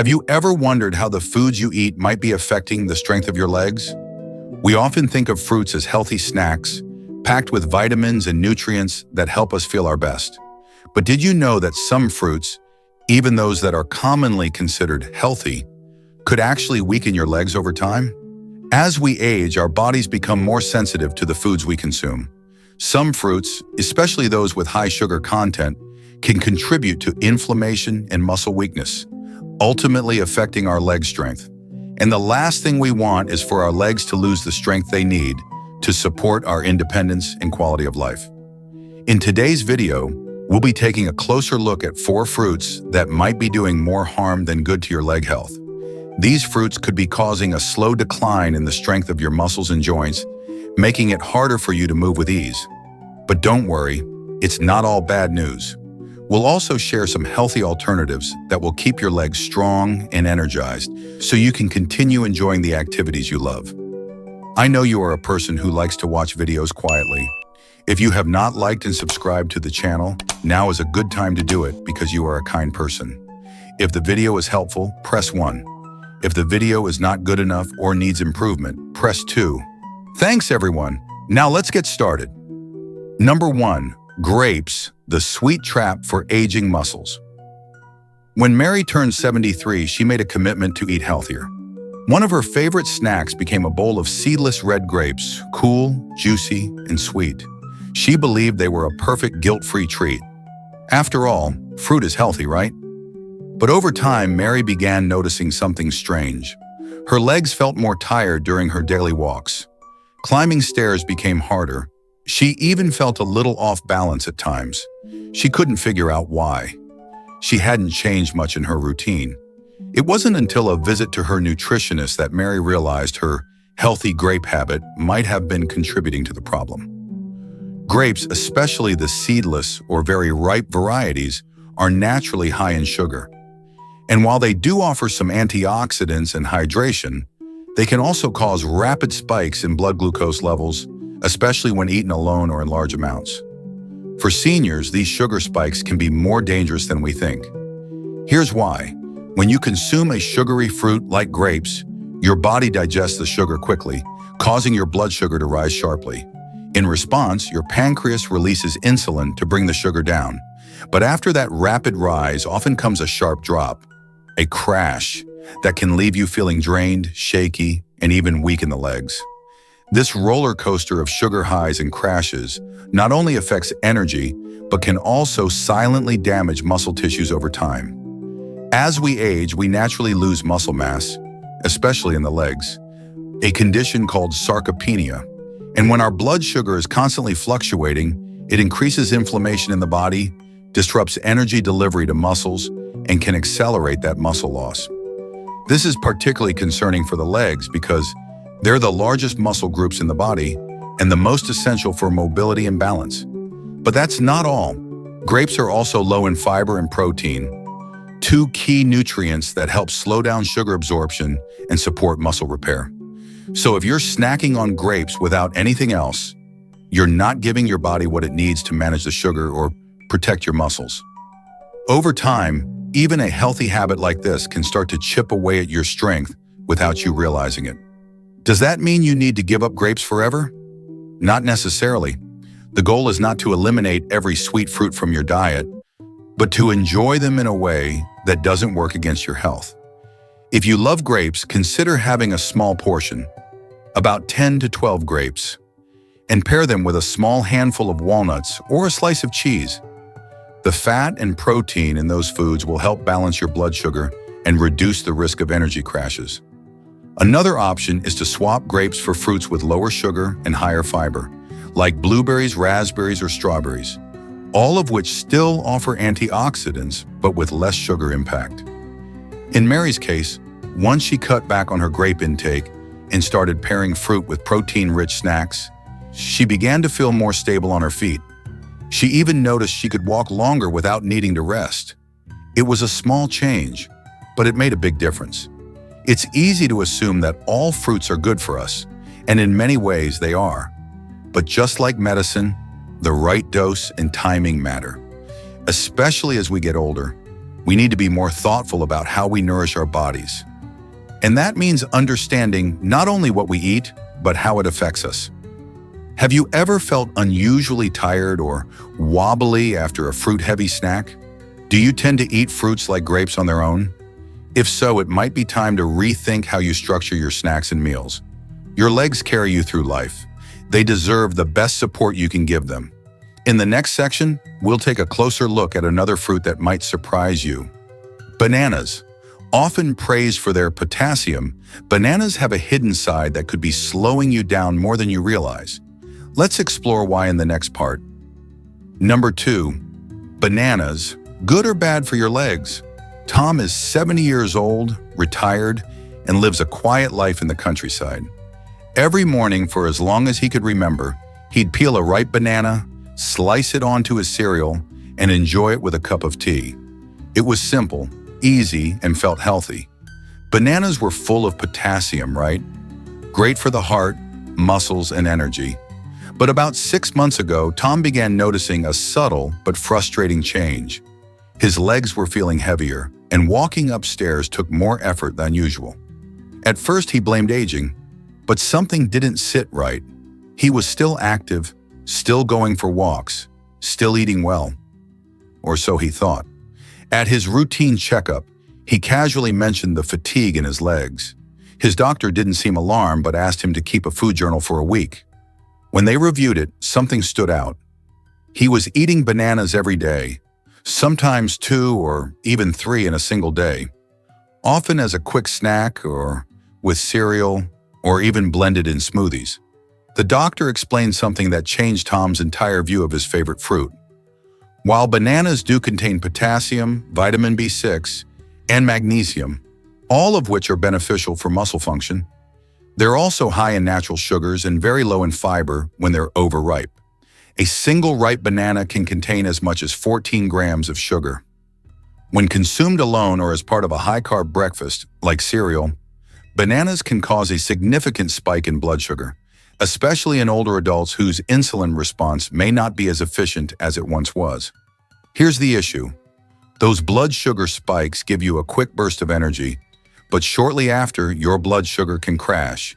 Have you ever wondered how the foods you eat might be affecting the strength of your legs? We often think of fruits as healthy snacks, packed with vitamins and nutrients that help us feel our best. But did you know that some fruits, even those that are commonly considered healthy, could actually weaken your legs over time? As we age, our bodies become more sensitive to the foods we consume. Some fruits, especially those with high sugar content, can contribute to inflammation and muscle weakness, ultimately affecting our leg strength. And the last thing we want is for our legs to lose the strength they need to support our independence and quality of life. In today's video, we'll be taking a closer look at 4 fruits that might be doing more harm than good to your leg health. These fruits could be causing a slow decline in the strength of your muscles and joints, making it harder for you to move with ease. But don't worry, it's not all bad news. We'll also share some healthy alternatives that will keep your legs strong and energized so you can continue enjoying the activities you love. I know you are a person who likes to watch videos quietly. If you have not liked and subscribed to the channel, now is a good time to do it because you are a kind person. If the video is helpful, press 1. If the video is not good enough or needs improvement, press 2. Thanks everyone. Now let's get started. Number 1. Grapes, the sweet trap for aging muscles. When Mary turned 73, she made a commitment to eat healthier. One of her favorite snacks became a bowl of seedless red grapes, cool, juicy, and sweet. She believed they were a perfect guilt-free treat. After all, fruit is healthy, right? But over time, Mary began noticing something strange. Her legs felt more tired during her daily walks. Climbing stairs became harder. She even felt a little off balance at times. She couldn't figure out why. She hadn't changed much in her routine. It wasn't until a visit to her nutritionist that Mary realized her healthy grape habit might have been contributing to the problem. Grapes, especially the seedless or very ripe varieties, are naturally high in sugar. And while they do offer some antioxidants and hydration, they can also cause rapid spikes in blood glucose levels, especially when eaten alone or in large amounts. For seniors, these sugar spikes can be more dangerous than we think. Here's why. When you consume a sugary fruit like grapes, your body digests the sugar quickly, causing your blood sugar to rise sharply. In response, your pancreas releases insulin to bring the sugar down. But after that rapid rise often comes a sharp drop, a crash that can leave you feeling drained, shaky, and even weak in the legs. This roller coaster of sugar highs and crashes not only affects energy, but can also silently damage muscle tissues over time. As we age, we naturally lose muscle mass, especially in the legs, a condition called sarcopenia. And when our blood sugar is constantly fluctuating, it increases inflammation in the body, disrupts energy delivery to muscles, and can accelerate that muscle loss. This is particularly concerning for the legs because they're the largest muscle groups in the body and the most essential for mobility and balance. But that's not all. Grapes are also low in fiber and protein, 2 key nutrients that help slow down sugar absorption and support muscle repair. So if you're snacking on grapes without anything else, you're not giving your body what it needs to manage the sugar or protect your muscles. Over time, even a healthy habit like this can start to chip away at your strength without you realizing it. Does that mean you need to give up grapes forever? Not necessarily. The goal is not to eliminate every sweet fruit from your diet, but to enjoy them in a way that doesn't work against your health. If you love grapes, consider having a small portion, about 10 to 12 grapes, and pair them with a small handful of walnuts or a slice of cheese. The fat and protein in those foods will help balance your blood sugar and reduce the risk of energy crashes. Another option is to swap grapes for fruits with lower sugar and higher fiber, like blueberries, raspberries, or strawberries, all of which still offer antioxidants but with less sugar impact. In Mary's case, once she cut back on her grape intake and started pairing fruit with protein-rich snacks, she began to feel more stable on her feet. She even noticed she could walk longer without needing to rest. It was a small change, but it made a big difference. It's easy to assume that all fruits are good for us, and in many ways they are. But just like medicine, the right dose and timing matter. Especially as we get older, We need to be more thoughtful about how we nourish our bodies. And that means understanding not only what we eat, but how it affects us. Have you ever felt unusually tired or wobbly after a fruit-heavy snack? Do you tend to eat fruits like grapes on their own? If so, it might be time to rethink how you structure your snacks and meals. Your legs carry you through life. They deserve the best support you can give them. In the next section, we'll take a closer look at another fruit that might surprise you. Bananas. Often praised for their potassium, bananas have a hidden side that could be slowing you down more than you realize. Let's explore why in the next part. Number 2. Bananas. Good or bad for your legs? Tom is 70 years old, retired, and lives a quiet life in the countryside. Every morning for as long as he could remember, he'd peel a ripe banana, slice it onto his cereal, and enjoy it with a cup of tea. It was simple, easy, and felt healthy. Bananas were full of potassium, right? Great for the heart, muscles, and energy. But about 6 months ago, Tom began noticing a subtle but frustrating change. His legs were feeling heavier, and walking upstairs took more effort than usual. At first, he blamed aging, but something didn't sit right. He was still active, still going for walks, still eating well. Or so he thought. At his routine checkup, he casually mentioned the fatigue in his legs. His doctor didn't seem alarmed but asked him to keep a food journal for a week. When they reviewed it, something stood out. He was eating bananas every day, sometimes 2 or even 3 in a single day, often as a quick snack or with cereal or even blended in smoothies. The doctor explained something that changed Tom's entire view of his favorite fruit. While bananas do contain potassium, vitamin B6, and magnesium, all of which are beneficial for muscle function, they're also high in natural sugars and very low in fiber when they're overripe. A single ripe banana can contain as much as 14 grams of sugar. When consumed alone or as part of a high-carb breakfast, like cereal, bananas can cause a significant spike in blood sugar, especially in older adults whose insulin response may not be as efficient as it once was. Here's the issue. Those blood sugar spikes give you a quick burst of energy, but shortly after, your blood sugar can crash.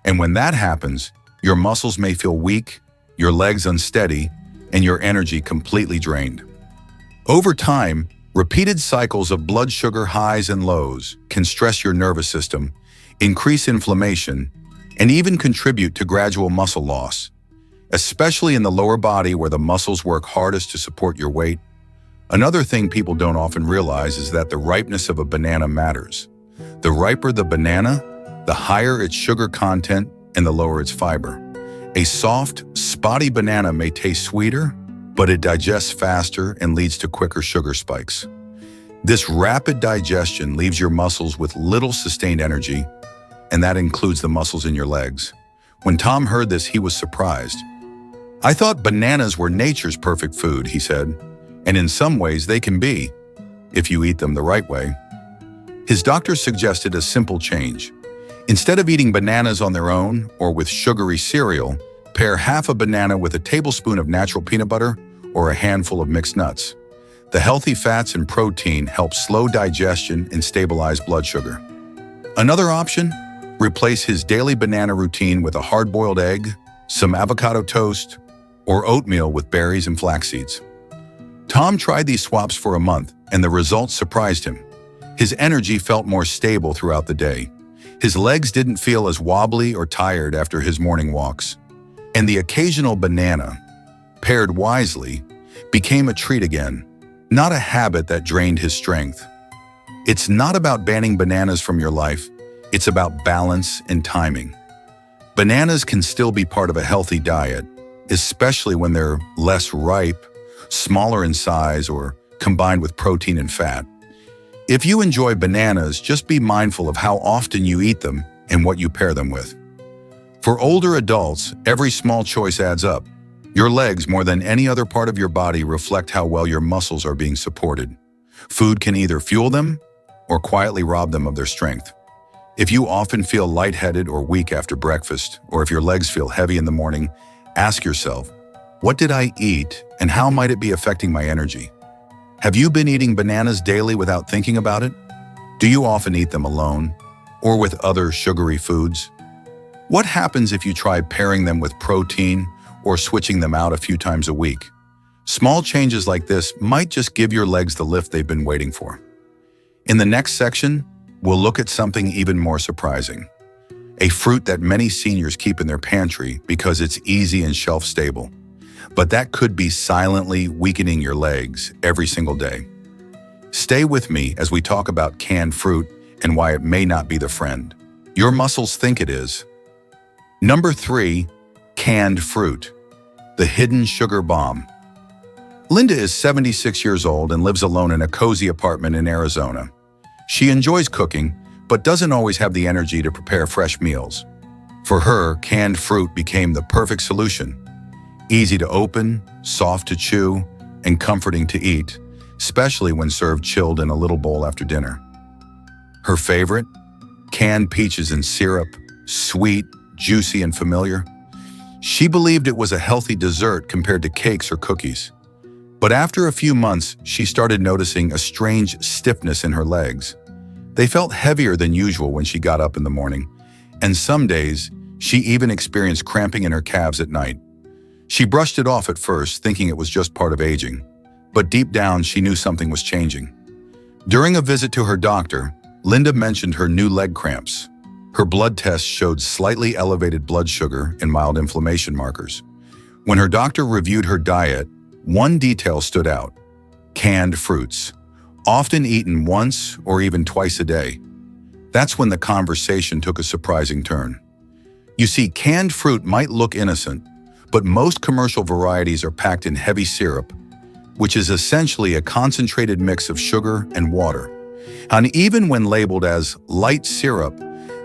And when that happens, your muscles may feel weak, your legs unsteady, and your energy completely drained. Over time, repeated cycles of blood sugar highs and lows can stress your nervous system, increase inflammation, and even contribute to gradual muscle loss, especially in the lower body where the muscles work hardest to support your weight. Another thing people don't often realize is that the ripeness of a banana matters. The riper the banana, the higher its sugar content and the lower its fiber. A soft, spotty banana may taste sweeter, but it digests faster and leads to quicker sugar spikes. This rapid digestion leaves your muscles with little sustained energy, and that includes the muscles in your legs. When Tom heard this, he was surprised. "I thought bananas were nature's perfect food," he said, "and in some ways they can be, if you eat them the right way." His doctor suggested a simple change. Instead of eating bananas on their own or with sugary cereal, pair half a banana with a tablespoon of natural peanut butter or a handful of mixed nuts. The healthy fats and protein help slow digestion and stabilize blood sugar. Another option? Replace his daily banana routine with a hard-boiled egg, some avocado toast, or oatmeal with berries and flax seeds. Tom tried these swaps for a month, and the results surprised him. His energy felt more stable throughout the day. His legs didn't feel as wobbly or tired after his morning walks. And the occasional banana, paired wisely, became a treat again, not a habit that drained his strength. It's not about banning bananas from your life. It's about balance and timing. Bananas can still be part of a healthy diet, especially when they're less ripe, smaller in size, or combined with protein and fat. If you enjoy bananas, just be mindful of how often you eat them and what you pair them with. For older adults, every small choice adds up. Your legs, more than any other part of your body, reflect how well your muscles are being supported. Food can either fuel them or quietly rob them of their strength. If you often feel lightheaded or weak after breakfast, or if your legs feel heavy in the morning, ask yourself, what did I eat and how might it be affecting my energy? Have you been eating bananas daily without thinking about it? Do you often eat them alone or with other sugary foods? What happens if you try pairing them with protein or switching them out a few times a week? Small changes like this might just give your legs the lift they've been waiting for. In the next section, we'll look at something even more surprising. A fruit that many seniors keep in their pantry because it's easy and shelf-stable. But that could be silently weakening your legs every single day. Stay with me as we talk about canned fruit and why it may not be the friend your muscles think it is. Number 3, canned fruit, the hidden sugar bomb. Linda is 76 years old and lives alone in a cozy apartment in Arizona. She enjoys cooking, but doesn't always have the energy to prepare fresh meals. For her, canned fruit became the perfect solution. Easy to open, soft to chew, and comforting to eat, especially when served chilled in a little bowl after dinner. Her favorite? Canned peaches in syrup, sweet, juicy, and familiar. She believed it was a healthy dessert compared to cakes or cookies. But after a few months, she started noticing a strange stiffness in her legs. They felt heavier than usual when she got up in the morning, and some days, she even experienced cramping in her calves at night. She brushed it off at first, thinking it was just part of aging. But deep down, she knew something was changing. During a visit to her doctor, Linda mentioned her new leg cramps. Her blood tests showed slightly elevated blood sugar and mild inflammation markers. When her doctor reviewed her diet, one detail stood out: canned fruits, often eaten once or even twice a day. That's when the conversation took a surprising turn. You see, canned fruit might look innocent, but most commercial varieties are packed in heavy syrup, which is essentially a concentrated mix of sugar and water. And even when labeled as light syrup,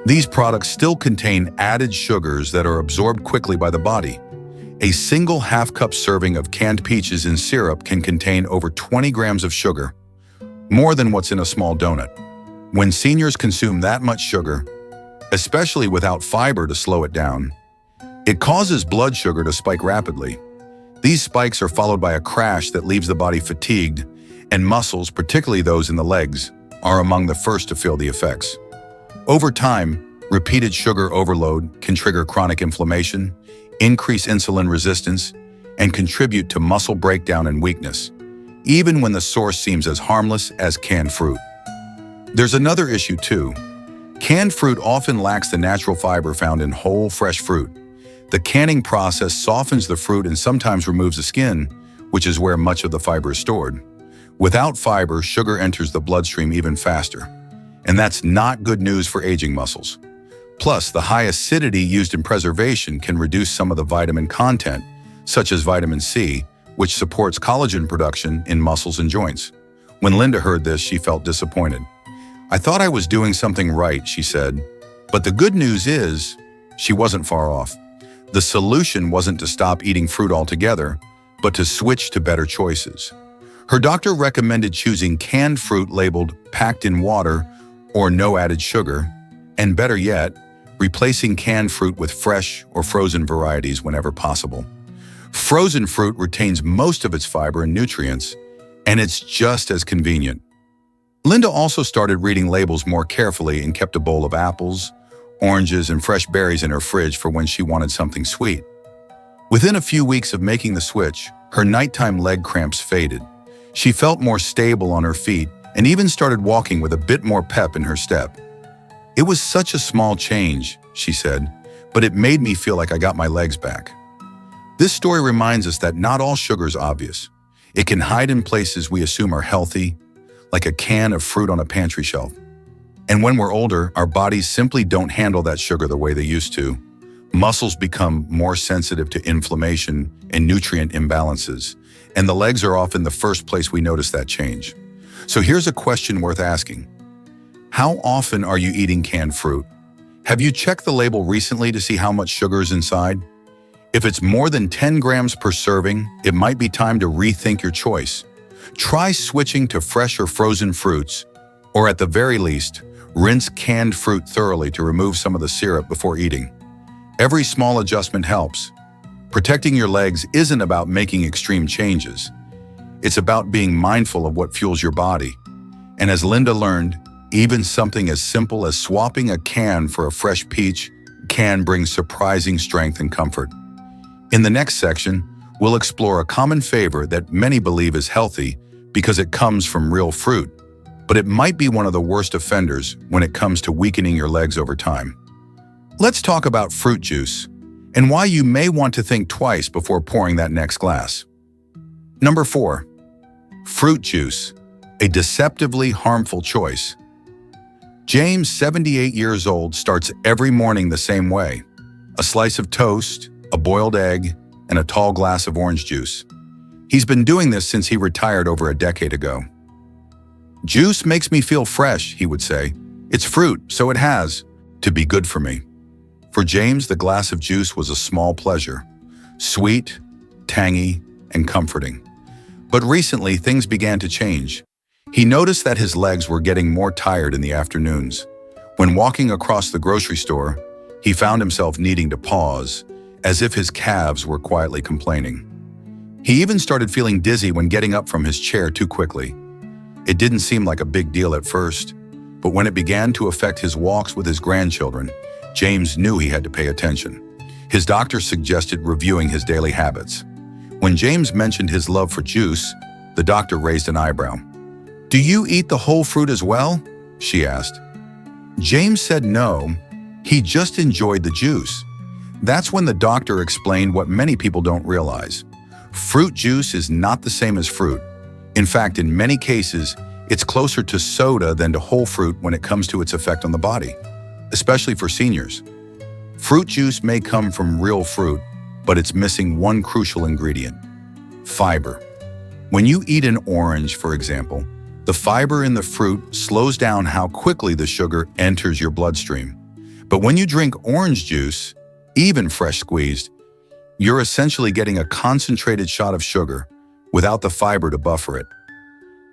these products still contain added sugars that are absorbed quickly by the body. A single half-cup serving of canned peaches in syrup can contain over 20 grams of sugar, more than what's in a small donut. When seniors consume that much sugar, especially without fiber to slow it down, it causes blood sugar to spike rapidly. These spikes are followed by a crash that leaves the body fatigued, and muscles, particularly those in the legs, are among the first to feel the effects. Over time, repeated sugar overload can trigger chronic inflammation, increase insulin resistance, and contribute to muscle breakdown and weakness, even when the source seems as harmless as canned fruit. There's another issue too. Canned fruit often lacks the natural fiber found in whole, fresh fruit. The canning process softens the fruit and sometimes removes the skin, which is where much of the fiber is stored. Without fiber, sugar enters the bloodstream even faster, and that's not good news for aging muscles. Plus, the high acidity used in preservation can reduce some of the vitamin content, such as vitamin C, which supports collagen production in muscles and joints. When Linda heard this, she felt disappointed. "I thought I was doing something right," she said. But the good news is, she wasn't far off. The solution wasn't to stop eating fruit altogether, but to switch to better choices. Her doctor recommended choosing canned fruit labeled packed in water or no added sugar, and better yet, replacing canned fruit with fresh or frozen varieties whenever possible. Frozen fruit retains most of its fiber and nutrients, and it's just as convenient. Linda also started reading labels more carefully and kept a bowl of apples, oranges, and fresh berries in her fridge for when she wanted something sweet. Within a few weeks of making the switch, her nighttime leg cramps faded. She felt more stable on her feet and even started walking with a bit more pep in her step. "It was such a small change," she said, "but it made me feel like I got my legs back." This story reminds us that not all sugar is obvious. It can hide in places we assume are healthy, like a can of fruit on a pantry shelf. And when we're older, our bodies simply don't handle that sugar the way they used to. Muscles become more sensitive to inflammation and nutrient imbalances, and the legs are often the first place we notice that change. So here's a question worth asking. How often are you eating canned fruit? Have you checked the label recently to see how much sugar is inside? If it's more than 10 grams per serving, it might be time to rethink your choice. Try switching to fresh or frozen fruits, or at the very least, rinse canned fruit thoroughly to remove some of the syrup before eating. Every small adjustment helps. Protecting your legs isn't about making extreme changes. It's about being mindful of what fuels your body. And as Linda learned, even something as simple as swapping a can for a fresh peach can bring surprising strength and comfort. In the next section, we'll explore a common favorite that many believe is healthy because it comes from real fruit, but it might be one of the worst offenders when it comes to weakening your legs over time. Let's talk about fruit juice and why you may want to think twice before pouring that next glass. Number 4. Fruit juice, a deceptively harmful choice. James, 78 years old, starts every morning the same way: a slice of toast, a boiled egg, and a tall glass of orange juice. He's been doing this since he retired over a decade ago. "Juice makes me feel fresh," he would say. "It's fruit, so it has to be good for me." For James, the glass of juice was a small pleasure, sweet, tangy, and comforting. But recently, things began to change. He noticed that his legs were getting more tired in the afternoons. When walking across the grocery store, he found himself needing to pause, as if his calves were quietly complaining. He even started feeling dizzy when getting up from his chair too quickly. It didn't seem like a big deal at first, but when it began to affect his walks with his grandchildren, James knew he had to pay attention. His doctor suggested reviewing his daily habits. When James mentioned his love for juice, the doctor raised an eyebrow. "Do you eat the whole fruit as well?" she asked. James said no, he just enjoyed the juice. That's when the doctor explained what many people don't realize. Fruit juice is not the same as fruit. In fact, in many cases, it's closer to soda than to whole fruit when it comes to its effect on the body, especially for seniors. Fruit juice may come from real fruit, but it's missing one crucial ingredient: fiber. When you eat an orange, for example, the fiber in the fruit slows down how quickly the sugar enters your bloodstream. But when you drink orange juice, even fresh squeezed, you're essentially getting a concentrated shot of sugar without the fiber to buffer it.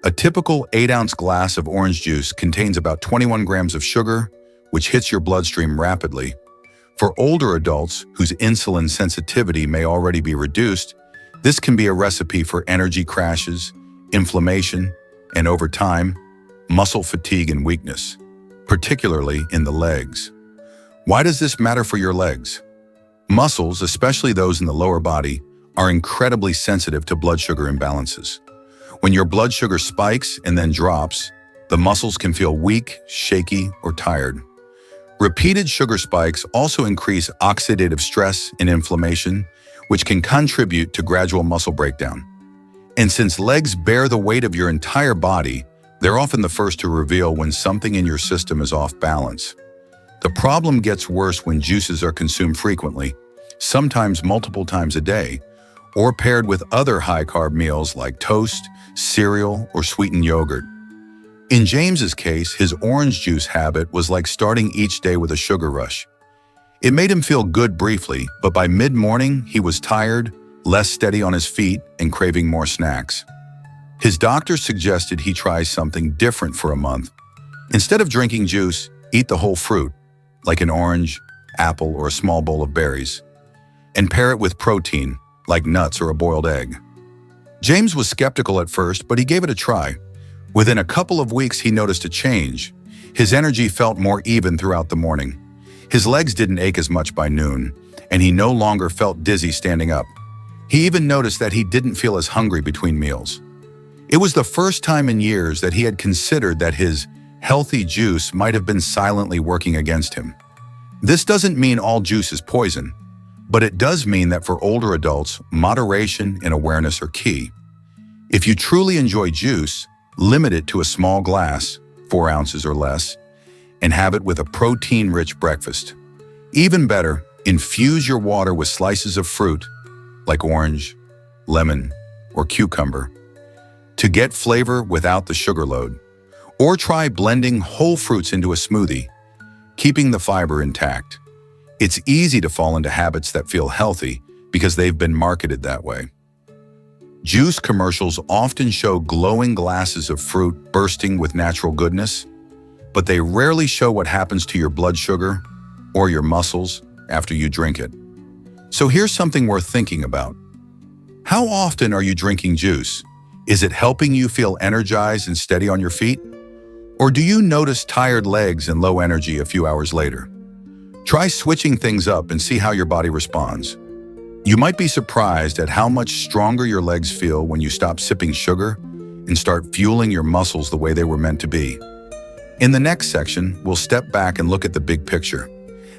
A typical 8-ounce glass of orange juice contains about 21 grams of sugar, which hits your bloodstream rapidly. For older adults whose insulin sensitivity may already be reduced, this can be a recipe for energy crashes, inflammation, and over time, muscle fatigue and weakness, particularly in the legs. Why does this matter for your legs? Muscles, especially those in the lower body, are incredibly sensitive to blood sugar imbalances. When your blood sugar spikes and then drops, the muscles can feel weak, shaky, or tired. Repeated sugar spikes also increase oxidative stress and inflammation, which can contribute to gradual muscle breakdown. And since legs bear the weight of your entire body, they're often the first to reveal when something in your system is off balance. The problem gets worse when juices are consumed frequently, sometimes multiple times a day, or paired with other high-carb meals like toast, cereal, or sweetened yogurt. In James's case, his orange juice habit was like starting each day with a sugar rush. It made him feel good briefly, but by mid-morning, he was tired, less steady on his feet, and craving more snacks. His doctor suggested he try something different for a month. Instead of drinking juice, eat the whole fruit, like an orange, apple, or a small bowl of berries, and pair it with protein, like nuts or a boiled egg. James was skeptical at first, but he gave it a try. Within a couple of weeks, he noticed a change. His energy felt more even throughout the morning. His legs didn't ache as much by noon, and he no longer felt dizzy standing up. He even noticed that he didn't feel as hungry between meals. It was the first time in years that he had considered that his healthy juice might have been silently working against him. This doesn't mean all juice is poison, but it does mean that for older adults, moderation and awareness are key. If you truly enjoy juice, limit it to a small glass, 4 ounces or less, and have it with a protein-rich breakfast. Even better, infuse your water with slices of fruit, like orange, lemon, or cucumber, to get flavor without the sugar load. Or try blending whole fruits into a smoothie, keeping the fiber intact. It's easy to fall into habits that feel healthy because they've been marketed that way. Juice commercials often show glowing glasses of fruit bursting with natural goodness, but they rarely show what happens to your blood sugar or your muscles after you drink it. So here's something worth thinking about. How often are you drinking juice? Is it helping you feel energized and steady on your feet? Or do you notice tired legs and low energy a few hours later? Try switching things up and see how your body responds. You might be surprised at how much stronger your legs feel when you stop sipping sugar and start fueling your muscles the way they were meant to be. In the next section, we'll step back and look at the big picture.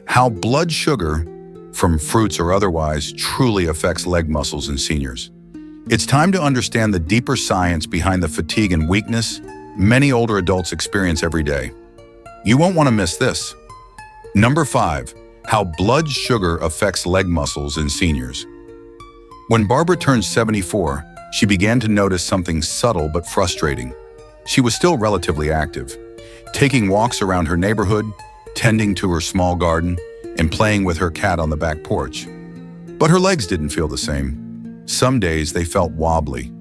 How blood sugar, from fruits or otherwise, truly affects leg muscles in seniors. It's time to understand the deeper science behind the fatigue and weakness many older adults experience every day. You won't want to miss this. Number 5, how blood sugar affects leg muscles in seniors. When Barbara turned 74, she began to notice something subtle but frustrating. She was still relatively active, taking walks around her neighborhood, tending to her small garden, and playing with her cat on the back porch. But her legs didn't feel the same. Some days they felt wobbly.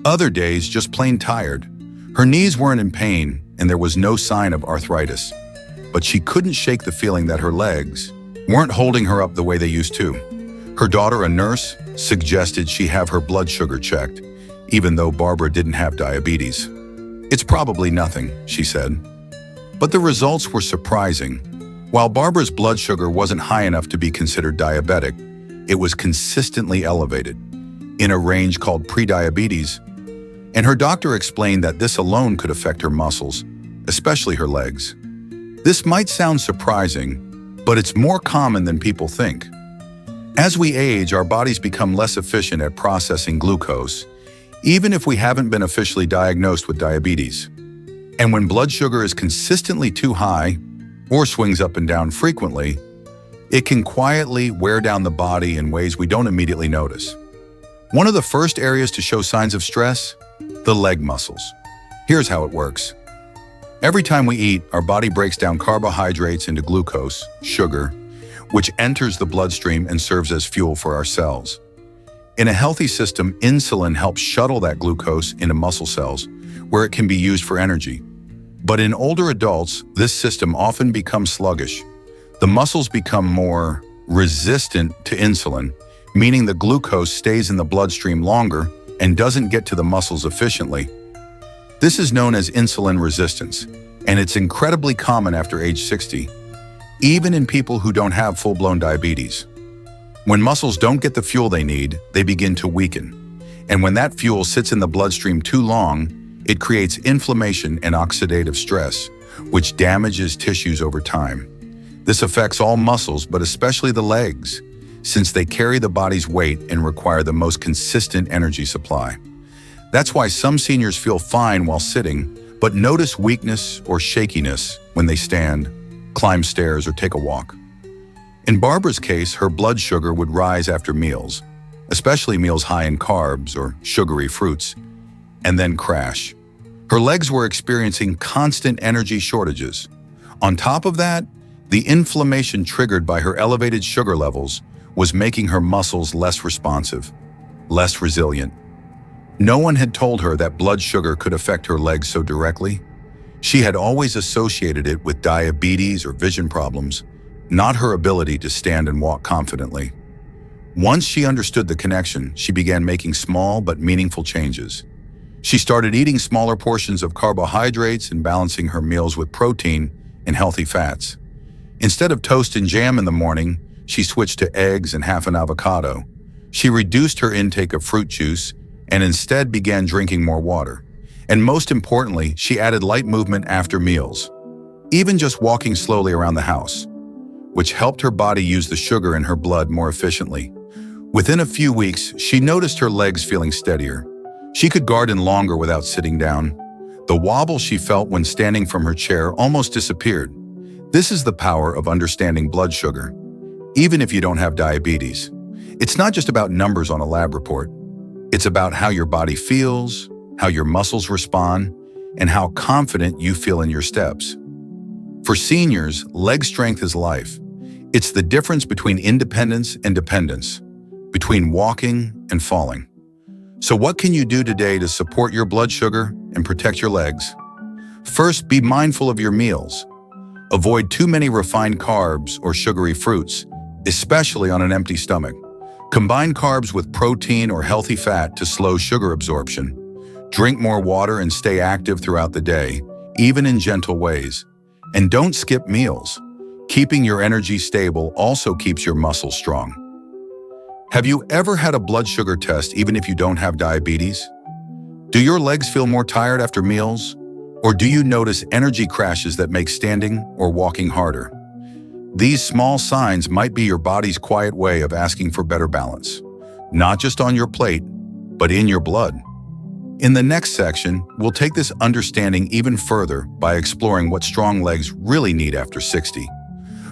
Other days just plain tired. Her knees weren't in pain, and there was no sign of arthritis. But she couldn't shake the feeling that her legs weren't holding her up the way they used to. Her daughter, a nurse, suggested she have her blood sugar checked, even though Barbara didn't have diabetes. "It's probably nothing," she said. But the results were surprising. While Barbara's blood sugar wasn't high enough to be considered diabetic, it was consistently elevated, in a range called prediabetes, and her doctor explained that this alone could affect her muscles, especially her legs. This might sound surprising, but it's more common than people think. As we age, our bodies become less efficient at processing glucose, even if we haven't been officially diagnosed with diabetes. And when blood sugar is consistently too high, or swings up and down frequently, it can quietly wear down the body in ways we don't immediately notice. One of the first areas to show signs of stress? The leg muscles. Here's how it works. Every time we eat, our body breaks down carbohydrates into glucose, sugar, which enters the bloodstream and serves as fuel for our cells. In a healthy system, insulin helps shuttle that glucose into muscle cells, where it can be used for energy. But in older adults, this system often becomes sluggish. The muscles become more resistant to insulin, meaning the glucose stays in the bloodstream longer and doesn't get to the muscles efficiently. This is known as insulin resistance, and it's incredibly common after age 60, even in people who don't have full-blown diabetes. When muscles don't get the fuel they need, they begin to weaken. And when that fuel sits in the bloodstream too long, it creates inflammation and oxidative stress, which damages tissues over time. This affects all muscles, but especially the legs, since they carry the body's weight and require the most consistent energy supply. That's why some seniors feel fine while sitting, but notice weakness or shakiness when they stand, climb stairs, or take a walk. In Barbara's case, her blood sugar would rise after meals, especially meals high in carbs or sugary fruits, and then crash. Her legs were experiencing constant energy shortages. On top of that, the inflammation triggered by her elevated sugar levels was making her muscles less responsive, less resilient. No one had told her that blood sugar could affect her legs so directly. She had always associated it with diabetes or vision problems, not her ability to stand and walk confidently. Once she understood the connection, she began making small but meaningful changes. She started eating smaller portions of carbohydrates and balancing her meals with protein and healthy fats. Instead of toast and jam in the morning, she switched to eggs and half an avocado. She reduced her intake of fruit juice and instead began drinking more water. And most importantly, she added light movement after meals, even just walking slowly around the house, which helped her body use the sugar in her blood more efficiently. Within a few weeks, she noticed her legs feeling steadier. She could garden longer without sitting down. The wobble she felt when standing from her chair almost disappeared. This is the power of understanding blood sugar, even if you don't have diabetes. It's not just about numbers on a lab report. It's about how your body feels, how your muscles respond, and how confident you feel in your steps. For seniors, leg strength is life. It's the difference between independence and dependence, between walking and falling. So what can you do today to support your blood sugar and protect your legs? First, be mindful of your meals. Avoid too many refined carbs or sugary fruits, especially on an empty stomach. Combine carbs with protein or healthy fat to slow sugar absorption. Drink more water and stay active throughout the day, even in gentle ways. And don't skip meals. Keeping your energy stable also keeps your muscles strong. Have you ever had a blood sugar test even if you don't have diabetes? Do your legs feel more tired after meals? Or do you notice energy crashes that make standing or walking harder? These small signs might be your body's quiet way of asking for better balance, not just on your plate, but in your blood. In the next section, we'll take this understanding even further by exploring what strong legs really need after 60.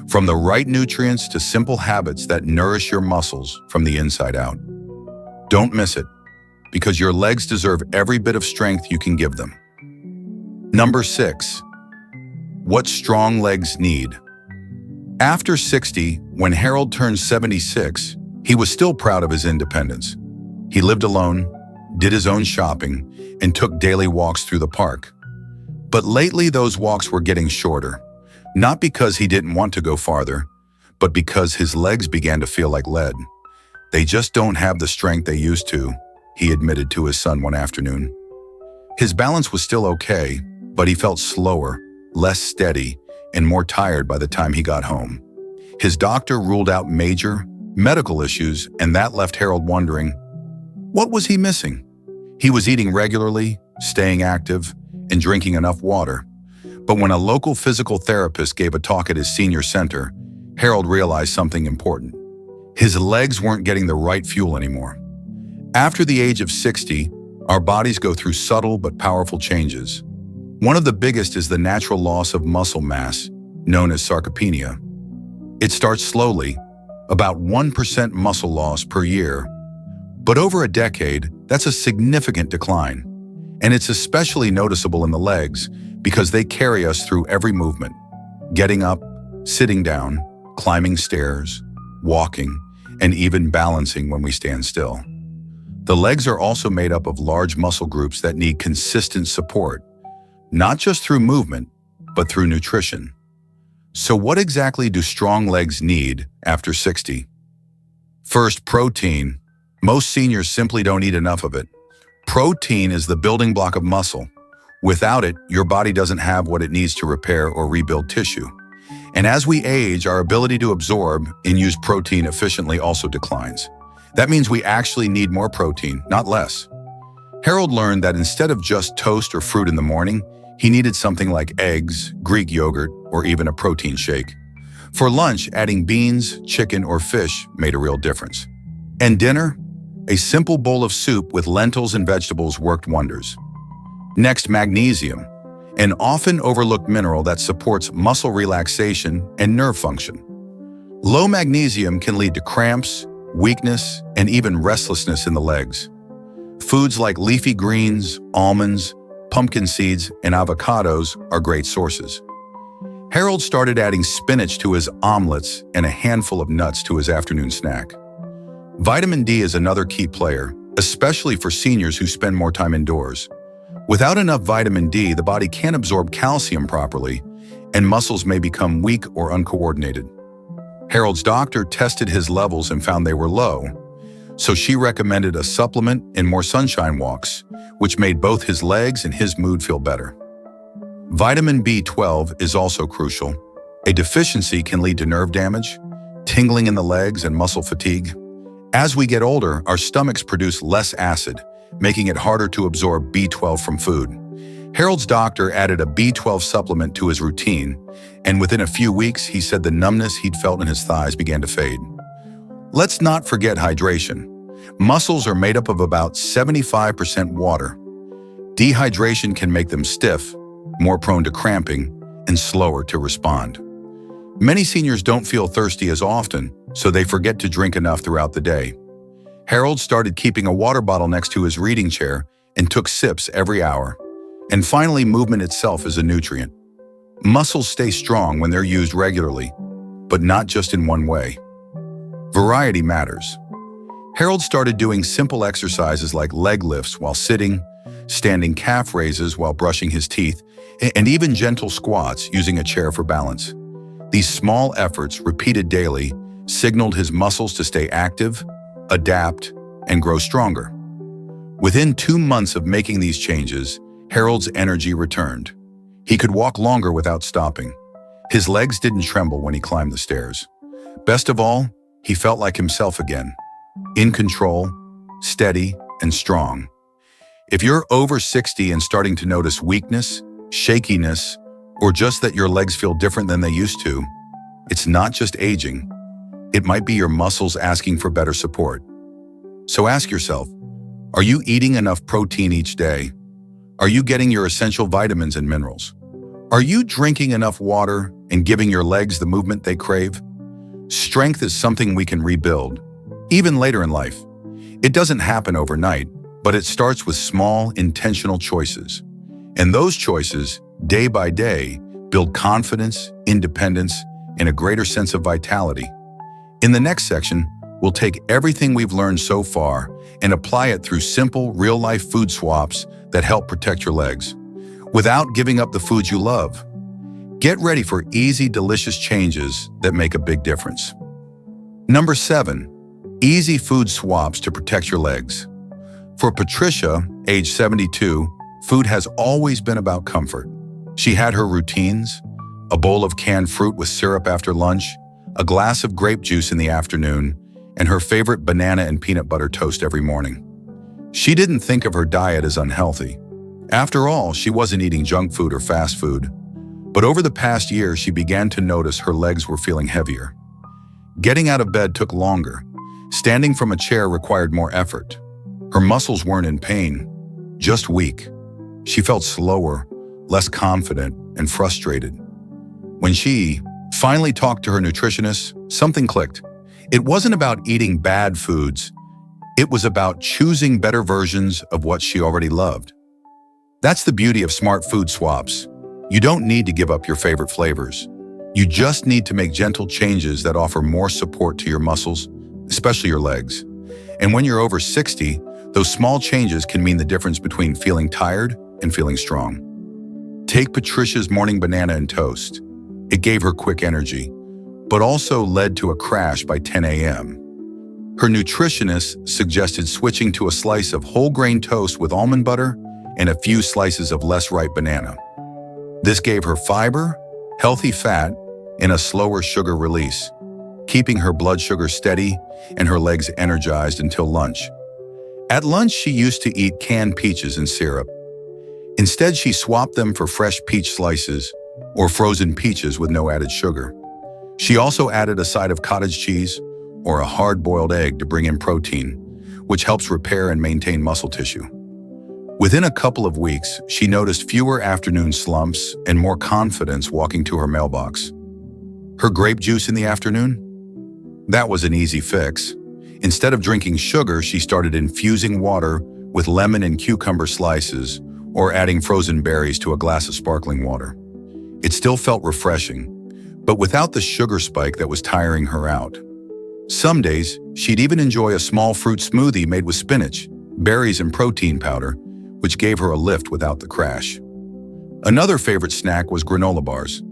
From the right nutrients to simple habits that nourish your muscles from the inside out. Don't miss it, because your legs deserve every bit of strength you can give them. Number 6. What strong legs need. After 60, when Harold turned 76, he was still proud of his independence. He lived alone, did his own shopping, and took daily walks through the park. But lately those walks were getting shorter, not because he didn't want to go farther, but because his legs began to feel like lead. They just don't have the strength they used to, he admitted to his son one afternoon. His balance was still okay, but he felt slower, less steady, and more tired by the time he got home. His doctor ruled out major medical issues, and that left Harold wondering, what was he missing? He was eating regularly, staying active, and drinking enough water. But when a local physical therapist gave a talk at his senior center, Harold realized something important. His legs weren't getting the right fuel anymore. After the age of 60, our bodies go through subtle but powerful changes. One of the biggest is the natural loss of muscle mass, known as sarcopenia. It starts slowly, about 1% muscle loss per year. But over a decade, that's a significant decline. And it's especially noticeable in the legs because they carry us through every movement. Getting up, sitting down, climbing stairs, walking, and even balancing when we stand still. The legs are also made up of large muscle groups that need consistent support, not just through movement, but through nutrition. So what exactly do strong legs need after 60? First, protein. Most seniors simply don't eat enough of it. Protein is the building block of muscle. Without it, your body doesn't have what it needs to repair or rebuild tissue. And as we age, our ability to absorb and use protein efficiently also declines. That means we actually need more protein, not less. Harold learned that instead of just toast or fruit in the morning, he needed something like eggs, Greek yogurt, or even a protein shake. For lunch, adding beans, chicken, or fish made a real difference. And dinner? A simple bowl of soup with lentils and vegetables worked wonders. Next, magnesium, an often overlooked mineral that supports muscle relaxation and nerve function. Low magnesium can lead to cramps, weakness, and even restlessness in the legs. Foods like leafy greens, almonds, pumpkin seeds, and avocados are great sources. Harold started adding spinach to his omelets and a handful of nuts to his afternoon snack. Vitamin D is another key player, especially for seniors who spend more time indoors. Without enough vitamin D, the body can't absorb calcium properly, and muscles may become weak or uncoordinated. Harold's doctor tested his levels and found they were low, so she recommended a supplement and more sunshine walks, which made both his legs and his mood feel better. Vitamin B12 is also crucial. A deficiency can lead to nerve damage, tingling in the legs, and muscle fatigue. As we get older, our stomachs produce less acid, making it harder to absorb B12 from food. Harold's doctor added a B12 supplement to his routine, and within a few weeks, he said the numbness he'd felt in his thighs began to fade. Let's not forget hydration. Muscles are made up of about 75% water. Dehydration can make them stiff, more prone to cramping, and slower to respond. Many seniors don't feel thirsty as often, so they forget to drink enough throughout the day. Harold started keeping a water bottle next to his reading chair and took sips every hour. And finally, movement itself is a nutrient. Muscles stay strong when they're used regularly, but not just in one way. Variety matters. Harold started doing simple exercises like leg lifts while sitting, standing calf raises while brushing his teeth, and even gentle squats using a chair for balance. These small efforts, repeated daily, signaled his muscles to stay active, adapt, and grow stronger. Within 2 months of making these changes, Harold's energy returned. He could walk longer without stopping. His legs didn't tremble when he climbed the stairs. Best of all, he felt like himself again, in control, steady, and strong. If you're over 60 and starting to notice weakness, shakiness, or just that your legs feel different than they used to, it's not just aging. It might be your muscles asking for better support. So ask yourself, are you eating enough protein each day? Are you getting your essential vitamins and minerals? Are you drinking enough water and giving your legs the movement they crave? Strength is something we can rebuild, even later in life. It doesn't happen overnight, but it starts with small, intentional choices. And those choices, day by day, build confidence, independence, and a greater sense of vitality. In the next section, we'll take everything we've learned so far and apply it through simple, real-life food swaps that help protect your legs, without giving up the foods you love. Get ready for easy, delicious changes that make a big difference. Number 7, easy food swaps to protect your legs. For Patricia, age 72, food has always been about comfort. She had her routines: a bowl of canned fruit with syrup after lunch, a glass of grape juice in the afternoon, and her favorite banana and peanut butter toast every morning. She didn't think of her diet as unhealthy. After all, she wasn't eating junk food or fast food. But over the past year, she began to notice her legs were feeling heavier. Getting out of bed took longer. Standing from a chair required more effort. Her muscles weren't in pain, just weak. She felt slower, less confident, and frustrated. When she finally talked to her nutritionist, something clicked. It wasn't about eating bad foods. It was about choosing better versions of what she already loved. That's the beauty of smart food swaps. You don't need to give up your favorite flavors. You just need to make gentle changes that offer more support to your muscles, especially your legs. And when you're over 60, those small changes can mean the difference between feeling tired and feeling strong. Take Patricia's morning banana and toast. It gave her quick energy, but also led to a crash by 10 a.m. Her nutritionist suggested switching to a slice of whole grain toast with almond butter and a few slices of less ripe banana. This gave her fiber, healthy fat, and a slower sugar release, keeping her blood sugar steady and her legs energized until lunch. At lunch, she used to eat canned peaches and syrup. Instead, she swapped them for fresh peach slices or frozen peaches with no added sugar. She also added a side of cottage cheese or a hard-boiled egg to bring in protein, which helps repair and maintain muscle tissue. Within a couple of weeks, she noticed fewer afternoon slumps and more confidence walking to her mailbox. Her grape juice in the afternoon? That was an easy fix. Instead of drinking sugar, she started infusing water with lemon and cucumber slices or adding frozen berries to a glass of sparkling water. It still felt refreshing, but without the sugar spike that was tiring her out. Some days, she'd even enjoy a small fruit smoothie made with spinach, berries, and protein powder, which gave her a lift without the crash. Another favorite snack was granola bars.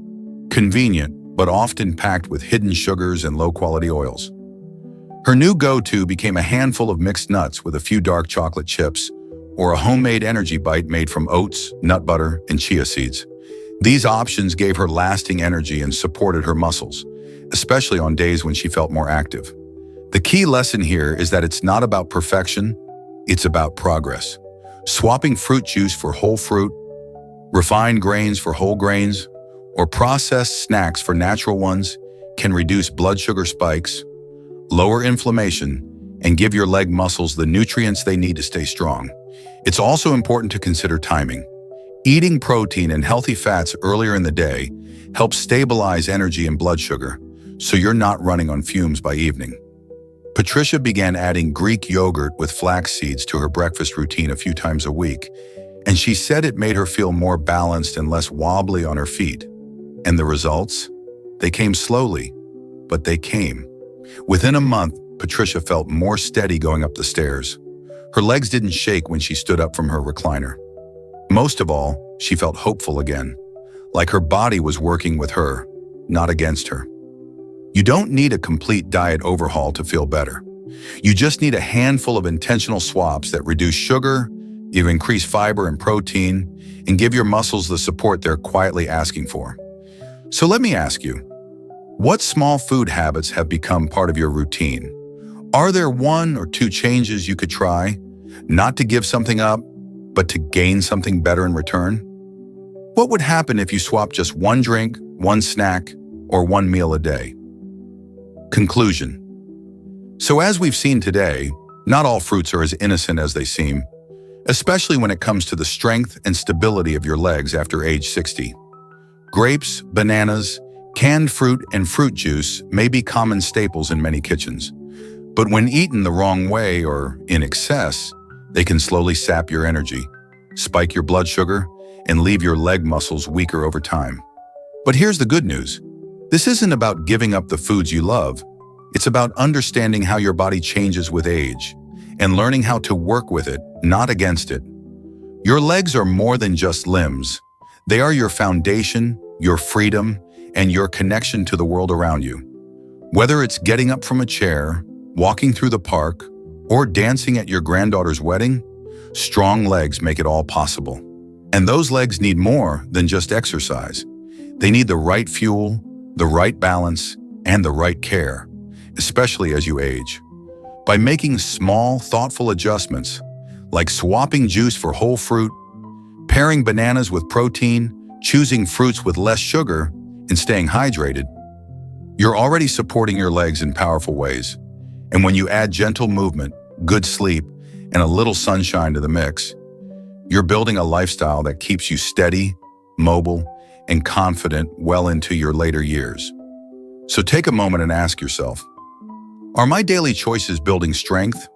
Convenient, but often packed with hidden sugars and low-quality oils. Her new go-to became a handful of mixed nuts with a few dark chocolate chips, or a homemade energy bite made from oats, nut butter, and chia seeds. These options gave her lasting energy and supported her muscles, especially on days when she felt more active. The key lesson here is that it's not about perfection, it's about progress. Swapping fruit juice for whole fruit, refined grains for whole grains, or processed snacks for natural ones can reduce blood sugar spikes, lower inflammation, and give your leg muscles the nutrients they need to stay strong. It's also important to consider timing. Eating protein and healthy fats earlier in the day helps stabilize energy and blood sugar, so you're not running on fumes by evening. Patricia began adding Greek yogurt with flax seeds to her breakfast routine a few times a week, and she said it made her feel more balanced and less wobbly on her feet. And the results? They came slowly, but they came. Within a month, Patricia felt more steady going up the stairs. Her legs didn't shake when she stood up from her recliner. Most of all, she felt hopeful again, like her body was working with her, not against her. You don't need a complete diet overhaul to feel better. You just need a handful of intentional swaps that reduce sugar, you increase fiber and protein, and give your muscles the support they're quietly asking for. So let me ask you, what small food habits have become part of your routine? Are there one or two changes you could try, not to give something up, but to gain something better in return? What would happen if you swapped just one drink, one snack, or one meal a day? Conclusion. So as we've seen today, not all fruits are as innocent as they seem, especially when it comes to the strength and stability of your legs after age 60. Grapes, bananas, canned fruit, and fruit juice may be common staples in many kitchens, but when eaten the wrong way or in excess, they can slowly sap your energy, spike your blood sugar, and leave your leg muscles weaker over time. But here's the good news. This isn't about giving up the foods you love. It's about understanding how your body changes with age and learning how to work with it, not against it. Your legs are more than just limbs. They are your foundation, your freedom, and your connection to the world around you. Whether it's getting up from a chair, walking through the park, or dancing at your granddaughter's wedding, strong legs make it all possible. And those legs need more than just exercise. They need the right fuel, the right balance, and the right care, especially as you age. By making small, thoughtful adjustments, like swapping juice for whole fruit, pairing bananas with protein, choosing fruits with less sugar, and staying hydrated, you're already supporting your legs in powerful ways. And when you add gentle movement, good sleep, and a little sunshine to the mix, you're building a lifestyle that keeps you steady, mobile, and confident well into your later years. So take a moment and ask yourself, are my daily choices building strength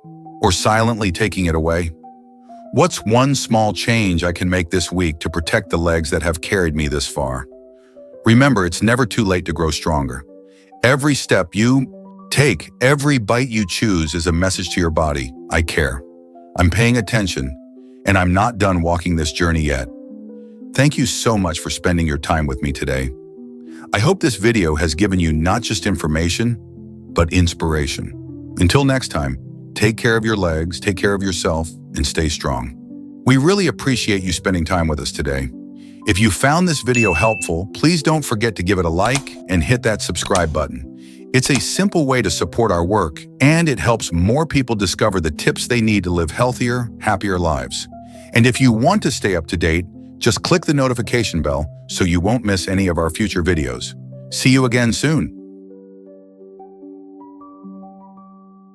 or silently taking it away? What's one small change I can make this week to protect the legs that have carried me this far? Remember, it's never too late to grow stronger. Every step you take, every bite you choose is a message to your body. I care. I'm paying attention, and I'm not done walking this journey yet. Thank you so much for spending your time with me today. I hope this video has given you not just information, but inspiration. Until next time, take care of your legs, take care of yourself, and stay strong. We really appreciate you spending time with us today. If you found this video helpful, please don't forget to give it a like and hit that subscribe button. It's a simple way to support our work, and it helps more people discover the tips they need to live healthier, happier lives. And if you want to stay up to date, just click the notification bell so you won't miss any of our future videos. See you again soon.